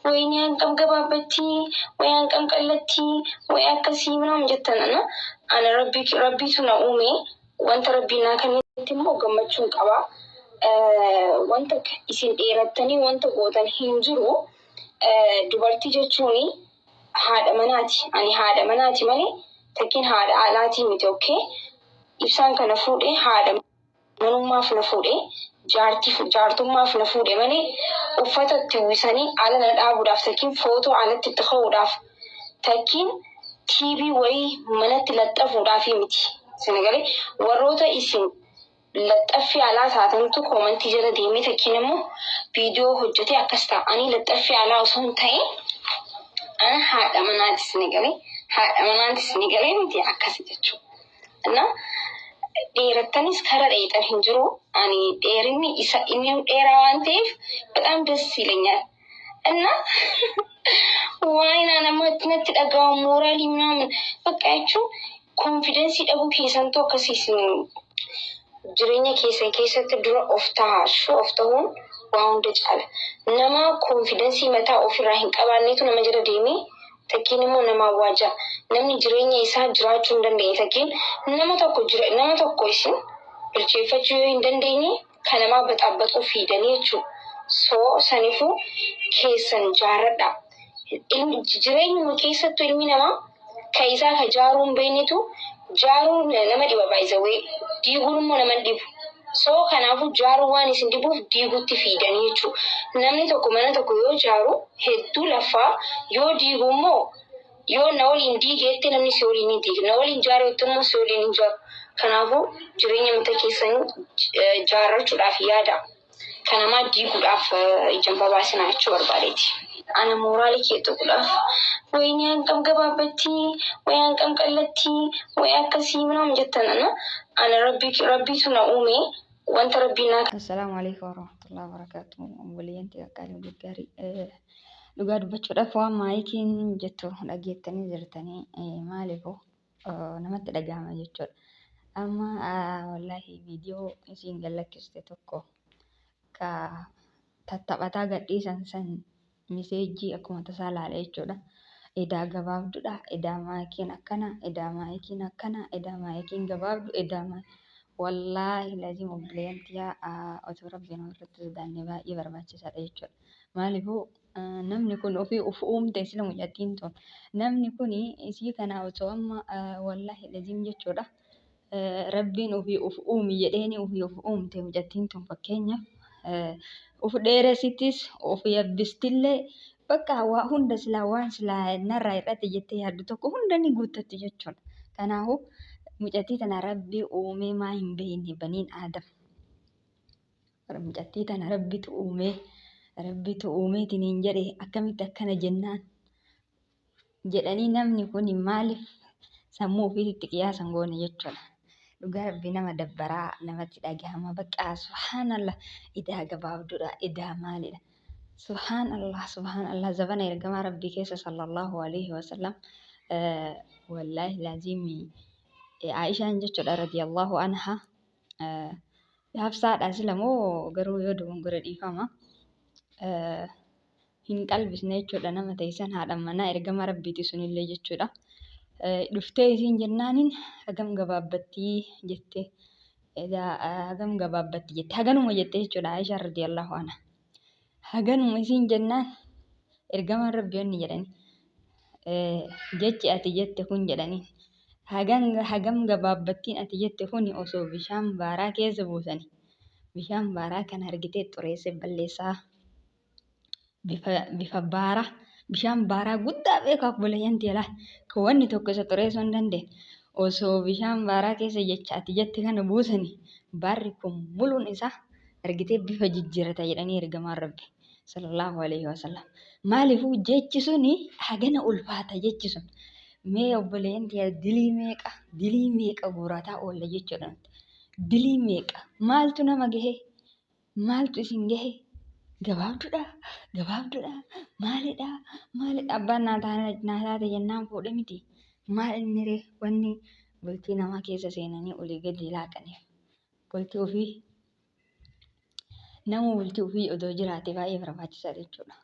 wayni hanqam gabaabatti way hanqam qallatti way akkasii ምናምን jettana ana rabbiitu na uume wanta rabbiin naa kennetti immoo gammachuun qaba. Wanta isin dheerattanii wanta gootan hin jiru. Dubartii jechuun haadha manaati. Ani haadha manaati malee takkiin haadha alaatii miti. Okay, ibsaan kana fuudhee haadha manummaaf na fuudhee jaartummaaf na fuudhee malee uffata itti uwwisanii ala na dhaabuudhaaf takkiin footoo alatti itti ka'uudhaaf takkiin TV wayii manatti laxxafuudhaaf miti. Sinagalee warroota isin laxxaffii alaa taatantu koomantii jala deemee takkiin immoo viidiyoo hojjetee akkas ta'a. Ani laxxaffii alaa osoo hin ta'in ana haadha manaati. Sinagalee miti akkasi jechuudha. Dheerattanis karaa dheetan hin jiru. Ani dheerinni inni dheeraa waan ta'eef በጣም ደስ ይለኛል እና ዋይና namatti natti dhaga'amu mooraalii ምናምን በቃ ያችሁ ኮንፊደንስ ይደቡ keessan tokko akkasiisin jireenya keessatti dura of ta'uun waan hunda caala. Nama koonfidensii mataa ofirraa hin qabaannetu nama jala deemee takkiin immoo nama waajaa namni jireenya isaa jiraachuu hin dandeenye takkiin nama tokko isin bilcheeffachuu yoo hin dandeenye kan namaa baxaabaxuu fiidanii jechuudha. Sanifuu keessan jaaradha. Jireenyuma keessattuu ilmi namaa kan isaa ka jaaruun beeknetu jaaruun nama dhiba baay'isawee diiguun immoo nama dhibu. Kanaafuu jaaruu waan isin dhibuuf diiguutti fiidanii jechuudha. Namni tokko mana tokko yoo jaaru hedduu lafaa yoo diigu immoo yoo na waliin diigeetti namni si waliin ni diiga. Na waliin jaareetti immoo si waliin hin jaaru. Kanaafuu jireenya mata keessan jaarrachuudhaaf yaada. Kan namaa diiguudhaaf ijaan babaasinaa jechuu barbaadeeti. Ana mooraalii kee tokkodhaaf wayni hanqam gabaabatti way hanqam qallatti way akkasii ምናምን jettana ana rabbiitu na uume wanta rabbiin naa. Assalaamu alaykum warahmatullahi wabarakatuh. Waliyanti qaqqaalii gaarii dhugaa dubbachuudhaaf waan maayikiin jettu dhageettanii jirtanii maaliifuu namatti dhagahama jechuudha. Amma wallahi viidiyoo isiin gallakkiste tokko ka tattaphataa gadhiisan san miseejii akkuma tasaa laala jechuudha. Edaa gabaabduudha. Edaa maayikiin akkana. Edaa maayikiin akkana. Edaa maayikiin gabaabdu. Wallaahi lazim obboleeyyantiyaa otoo rabbiin irratti sodaannee baay'ee barbaachisaadha jechuudha. Maaliifuu namni kun ofii uf uumte sila mucattiin tun. Namni kun isii kana otoo amma wallaahi lazim jechuudha. Rabbiin ofii uf uumi jedheeni ofii uf uumte mucattiin tun fakkeenyaaf uf dheeressittis of yabbistillee bakka waa hunda silaa waan silaa narraa irratti jettee yaaddu tokko hunda ni guuttatti jechuudha. Kanaafuu mucattii tana rabbii uumee maa hin beekne baniin aadam. Mucattii tana rabbitu uumeetiin hin jedhe akkamitti akkana jennaan jedhanii namni kun maaliif sammuu ofiitti qiyaasan goone jechuudha. Dhugaa rabbii nama dabbaraa namatti dhagahama bakka subhaanallah. Edaa gabaabduudha. Edaa maalidha. Subhaanallah zabana ergamaa rabbii keessa sallallahu alayhi wasallam wallaahi laazimii Aishaan jechuudha radiyallahu anha hafsaadha sila moo garuu yoo dogongora dhiifama hin qalbisne jechuudha. Nama ta'isan haadha manaa ergama rabbiiti sunillee jechuudha. Dhuftee isiin jennaaniin hagam gabaabbattii jette. Hagam gabaabbattii jette. Haganuma jette jechuudha Aishaan radiyallahu anha. Haganuma isiin jennaan ergama rabbiyoonni jedhanii jechi ati jette kun jedhanii. Hagam gabaabbattiin ati jette kuni osoo bishaan baaraa keessa buusanii. Bishaan baaraa kan argitee xureesse balleessaa bifa baaraa bishaan baaraa guddaa beekaa obboleeyyanti alaa kan wanni tokko isa xureessuu hin dandeenye osoo bishaan baaraa keessa jecha ati jette kana buusanii baarri kun muluun isaa argitee bifa jijjiirata jedhanii ergamaan rabbi sallallahu alayhi wasallam. Maaliifuu jechi suni hagana ulfaata jechi sun. Mee obboleeyyanti dilii meeqa guurataa oolla jechuudha. Dilii meeqa maaltu nama gahe maaltu isin gahe gabaabduudha maalidha abbaan naataate jennaan fuudhe miti maal inni ree wanni bultii namaa keessa seenanii olii gadi laaqaniif bultii ofii nama bultii ofii odoo jiraate baay'ee barbaachisaadha jechuudha.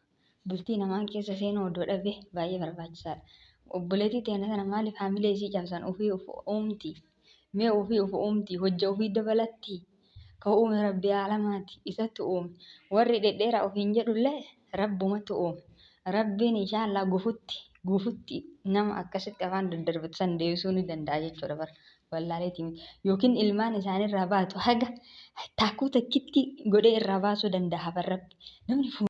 bultii namaa keessa seenuu oddoo dhabe baay'ee barbaachisaadha. Obboleettii teenya sana maaliif haamilee isii cabsan ofii of uumti. Mee ofii of uumti hojja ofii dabalatti. Ka uume rabbi alamaati isatti uume. Warri dhedheeraa ofiin jedhullee rabbumatti uume. Rabbiin inshaallah gufutti nama akkasitti afaan daddarbatu san deebisuu ni danda'a jechuudha bara. Wallaaleetii miti. Yookiin ilmaan isaaniirraa baatu haga takkuu takkitti godhee irraa baasuu danda'a bara rabbi. Namni